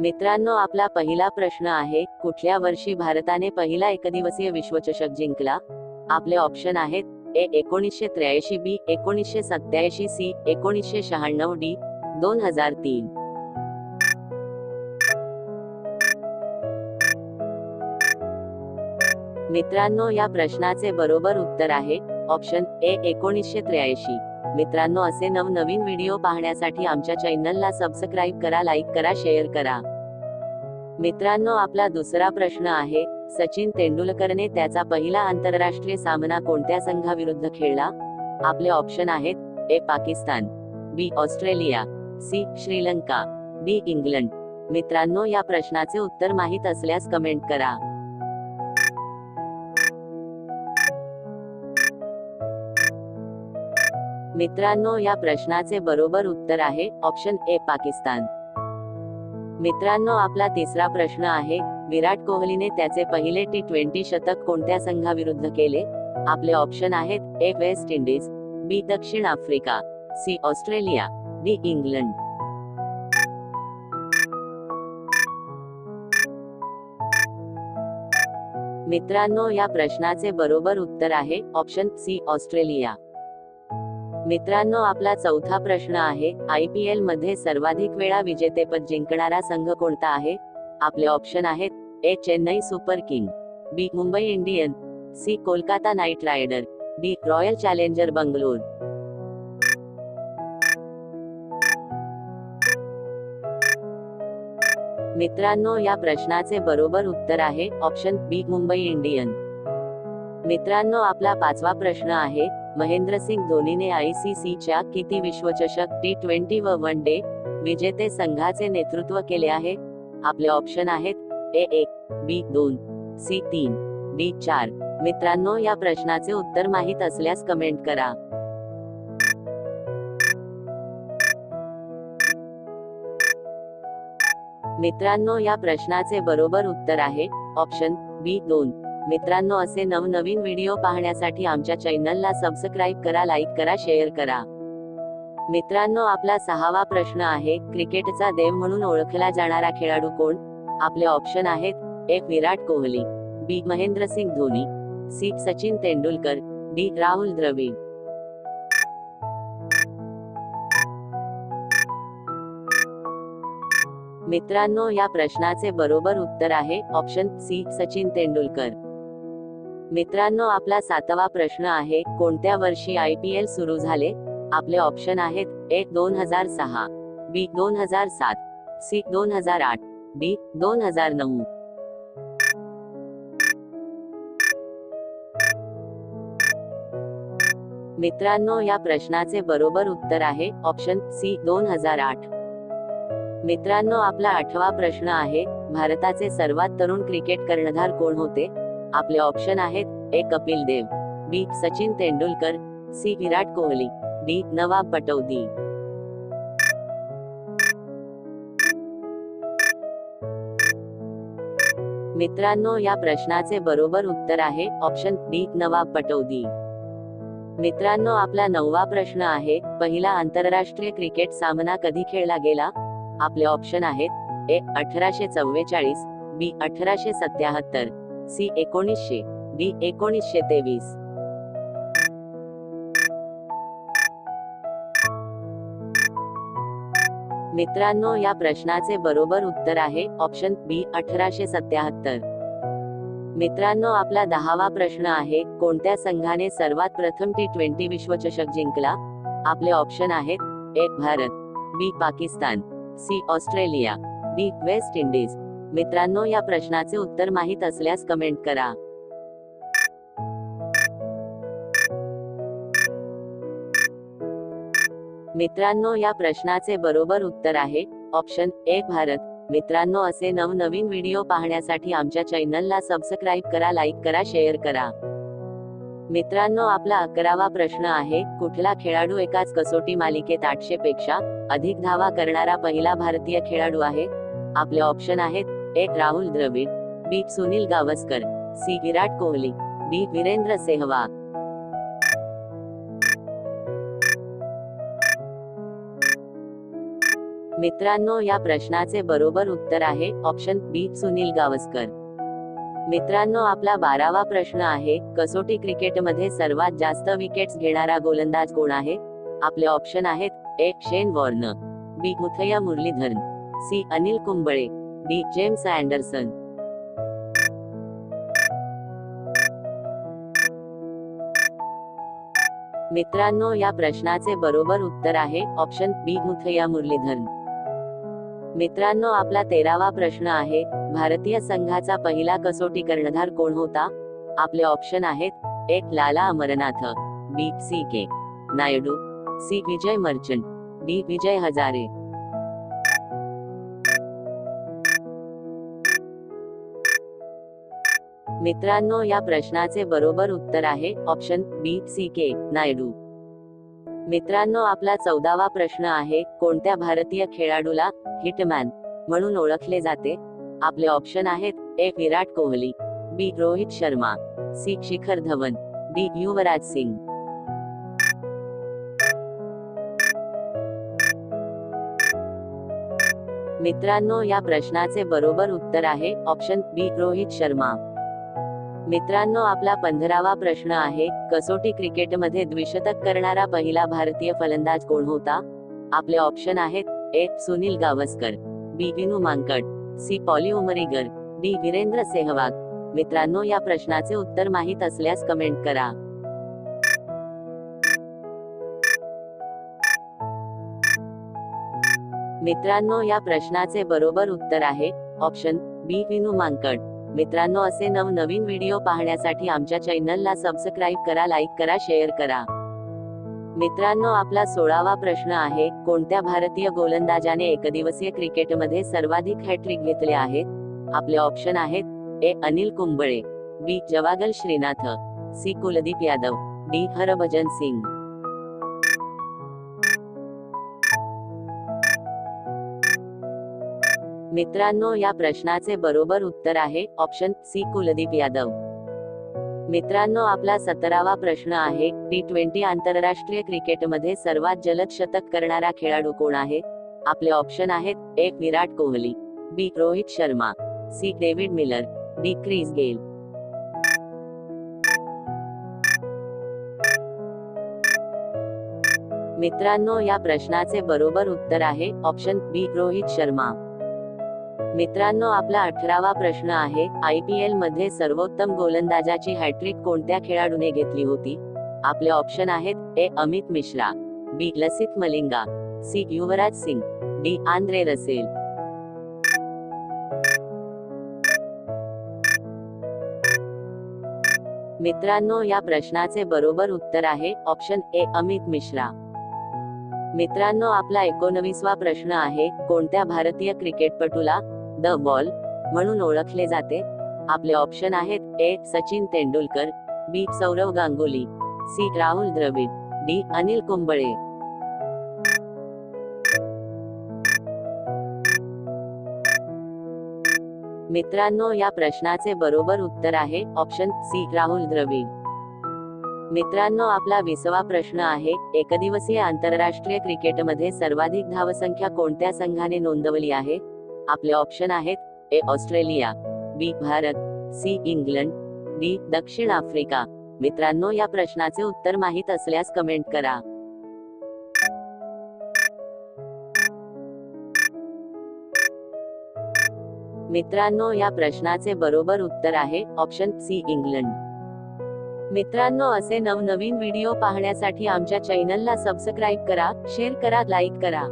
मित्रांनो, आपला पहिला प्रश्न आहे, कुठल्या वर्षी भारताने पहिला एकदिवसीय विश्वचषक जिंकला? आपले ऑप्शन आहेत: ए 1983, बी 1987, सी 1996, डी 2003. मित्रांनो, या प्रश्नाचे बरोबर उत्तर आहे ऑप्शन ए 1983. मित्रांनो, असे नवनवीन व्हिडिओ पाहण्यासाठी आमच्या चॅनलला सबस्क्राईब करा, लाईक करा, शेअर करा. मित्रांनो, आपला दुसरा प्रश्न आहे, सचिन तेंडुलकरने त्याचा पहिला आंतरराष्ट्रीय सामना कोणत्या संघाविरुद्ध खेळला? आपले ऑप्शन आहेत: A Pakistan, B Australia, C Sri Lanka, D England. मित्रांनो, या प्रश्नाचे उत्तर माहित असल्यास कमेंट करा. मित्रांनो, या प्रश्नाचे बरोबर उत्तर आहे ऑप्शन ए पाकिस्तान. मित्रांनो, आपला तिसरा प्रश्न आहे, विराट कोहलीने त्याचे पहिले T20 शतक कोणत्या संघाविरुद्ध केले? आपले ऑप्शन आहेत: ए वेस्ट इंडिज, बी दक्षिण Africa, C Australia, D England. मित्रांनो, या प्रश्नाचे बरोबर उत्तर आहे ऑप्शन सी ऑस्ट्रेलिया. मित्रांनो, आपला चौथा प्रश्न आहे, IPL मध्ये सर्वाधिक वेळा विजेतेपद जिंकणारा संघ कोणता आहे? आपले ऑप्शन आहेत: A Chennai Super King, B Mumbai Indian, C Kolkata Knight Rider, D Royal Challenger Bangalore. मित्रांनो, या प्रश्नाचे बरोबर उत्तर आहे ऑप्शन बी मुंबई इंडियन. मित्रांनो, आपला पाचवा प्रश्न आहे, महेंद्रसिंग धोनीने ICC च्या किती विश्वचषक, T20 व वन डे विजेते संघाचे नेतृत्व केले आहे? आपले ऑप्शन आहेत: ए 1, बी 2, सी 3, डी 4. मित्रांनो, या प्रश्नाचे उत्तर माहित असल्यास कमेंट करा. मित्रांनो, या प्रश्नाचे बरोबर उत्तर आहे ऑप्शन बी 2. मित्रांनो, असे नवनवीन व्हिडिओ पाहण्यासाठी आमच्या चॅनलला सबस्क्राईब करा, लाईक करा, शेअर करा. मित्रांनो, आपला सहावा प्रश्न आहे, क्रिकेटचा देव म्हणून ओळखला जाणारा खेळाडू कोण? आपले ऑप्शन आहेत: A Virat Kohli, B Mahendra Singh Dhoni, C Sachin Tendulkar, D Rahul Dravid. मित्रांनो, या प्रश्नाचे बरोबर उत्तर आहे ऑप्शन सी सचिन तेंडुलकर. मित्रांनो, आपला सातवा प्रश्न आहे, कोणत्या वर्षी IPL सुरू झाले? आपले ऑप्शन आहेत: ए 2006, बी 2007, सी 2008, डी 2009. मित्रांनो, या प्रश्नाचे बरोबर उत्तर आहे ऑप्शन सी 2008. मित्रांनो, आपला आठवा प्रश्न आहे, भारताचे सर्वात तरुण क्रिकेट कर्णधार कोण होते? आपले ऑप्शन आहेत: ए कपिल देव, बी सचिन तेंडुलकर, सी विराट कोहली, डी नवाब पटौदी. मित्रांनो, या प्रश्नाचे बरोबर उत्तर आहे ऑप्शन डी नवाब पटौदी. मित्रांनो, आपला नववा प्रश्न आहे, पहिला आंतरराष्ट्रीय क्रिकेट सामना कधी खेळला गेला? आपले ऑप्शन आहेत: ए 1844, बी 1877, सी 1900, डी 1923. मित्रांनो, या प्रश्नाचे बरोबर उत्तर आहे ऑप्शन बी 1877. मित्रांनो, आपला 10वा प्रश्न आहे, कोणत्या संघाने सर्वात प्रथम T20 विश्वचषक जिंकला? आपले ऑप्शन आहेत: A Bharat, B Pakistan, C Australia, D West Indies. मित्रांनो, या प्रश्नाचे उत्तर माहित असल्यास कमेंट करा. मित्रांनो, या प्रश्नाचे बरोबर उत्तर आहे ऑप्शन ए भारत. मित्रांनो, असे नवनवीन व्हिडिओ पाहण्यासाठी आमच्या चॅनलला सबस्क्राईब करा, लाईक करा, शेअर करा. मित्रांनो, आपला 11वा प्रश्न आहे, कुठला खेळाडू एकाच कसोटी मालिकेत 800 पेक्षा अधिक धावा करणारा पहिला भारतीय खेळाडू आहे? आपले ऑप्शन आहेत: ए राहुल द्रविड, बी सुनील गावस्कर, सी विराट कोहली, डी वीरेंद्र सेहवाग. मित्रांनो, या प्रश्नाचे बरोबर उत्तर आहे ऑप्शन बी, सुनील गावस्कर. मित्रांनो, आपला 12वा प्रश्न आहे, कसोटी क्रिकेटमध्ये सर्वात जास्त विकेट्स घेणारा गोलंदाज कोण आहे? आपले ऑप्शन आहेत: A, Shane Warne, B, Muttiah Muralitharan, C, Anil Kumble, D, James Anderson. मित्रांनो, या प्रश्नाचे बरोबर उत्तर आहे ऑप्शन बी, मुथय्या मुरलीधरन. मित्रांनो, आपला 13वा प्रश्न आहे, भारतीय संघाचा पहिला कसोटी कर्णधार कोण होता? आपले ऑप्शन आहेत: ए, लाला अमरनाथ, बी, सी, के नायडू, सी, विजय मर्चंट, डी, विजय हजारे. मित्रांनो, या प्रश्नाचे बरोबर उत्तर आहे ऑप्शन बी, सी, के नायडू. मित्रांनो, आपला 14वा प्रश्न आहे, कोणत्या भारतीय खेळाडूला हिटमॅन म्हणून ओळखले जाते? आपले ऑप्शन आहेत: A, Virat Kohli, B, Rohit Sharma, C, Shikhar Dhawan, D, Yuvraj Singh. मित्रांनो, या प्रश्नाचे बरोबर उत्तर आहे ऑप्शन बी, रोहित शर्मा. मित्रांनो, आपला 15वा प्रश्न आहे, कसोटी क्रिकेटमध्ये द्विशतक करणारा पहिला भारतीय फलंदाज कोण होता? आपले ऑप्शन आहेत: A, Sunil Gavaskar, B, Vinoo Mankad, C, Polly Umrigar, D, Virender Sehwag. मित्रांनो, या प्रश्नाचे उत्तर माहित असल्यास कमेंट करा. मित्रांनो, या प्रश्नाचे बरोबर उत्तर आहे ऑप्शन बी, विनू मांकड. मित्रांनो, असे नवनवीन व्हिडिओ पाहण्यासाठी आमच्या चॅनलला सबस्क्राईब करा, लाईक करा, शेअर करा. मित्रांनो, आपला 16वा प्रश्न आहे, कोणत्या भारतीय गोलंदाजाने एकदिवसीय क्रिकेटमध्ये सर्वाधिक हॅट्रिक घेतले आहेत? आपले ऑप्शन आहेत: ए, अनिल कुंबळे, बी, जवागल श्रीनाथ, सी, कुलदीप यादव, डी, हरभजन सिंग. मित्रांनो, या प्रश्नाचे बरोबर उत्तर आहे ऑप्शन सी, कुलदीप यादव. मित्रांनो, आपला 17वा प्रश्न आहे, T20 आंतरराष्ट्रीय क्रिकेटमध्ये सर्वात जलद शतक करणारा खेळाडू कोण आहे? आपले ऑप्शन आहेत: A, Virat Kohli, B, Rohit Sharma, C, David Miller, D, Chris Gayle. मित्रांनो, या प्रश्नाचे बरोबर उत्तर आहे ऑप्शन बी, रोहित शर्मा. मित्रांनो, आपला 18वा प्रश्न आहे, IPL मध्ये सर्वोत्तम गोलंदाजाची हॅट्रिक कोणत्या खेळाडूने घेतली होती? आपले ऑप्शन आहेत: ए, अमित मिश्रा, बी, Lasith Malinga, C, Yuvraj Singh, D, Andre Russell. मित्रांनो, या प्रश्नाचे बरोबर उत्तर आहे ऑप्शन ए, अमित मिश्रा. मित्रांनो, आपला 19वा प्रश्न आहे, कोणत्या भारतीय क्रिकेटपटूला द वॉल म्हणून ओळखले जाते? आपले ऑप्शन आहेत: ए, सचिन तेंडुलकर, बी, सौरव गांगुली, सी, राहुल द्रविड, डी, अनिल कुंबळे. मित्रांनो, या प्रश्नाचे बरोबर उत्तर आहे ऑप्शन सी, राहुल द्रविड. मित्रांनो, आपला 20वा प्रश्न आहे, एकदिवसीय आंतरराष्ट्रीय क्रिकेटमध्ये सर्वाधिक धावसंख्या कोणत्या संघाने नोंदवली आहे? आपले ऑप्शन आहेत: ए, ऑस्ट्रेलिया, बी, भारत, सी, इंग्लंड, डी, दक्षिण आफ्रिका. मित्रांनो, या प्रश्नाचे उत्तर माहित असल्यास कमेंट करा. मित्रांनो, या प्रश्नाचे बरोबर उत्तर आहे ऑप्शन सी, इंग्लंड. मित्रांनो, असे नवनवीन व्हिडिओ पाहण्यासाठी आमच्या चॅनलला सबस्क्राईब करा, शेअर करा, लाईक करा.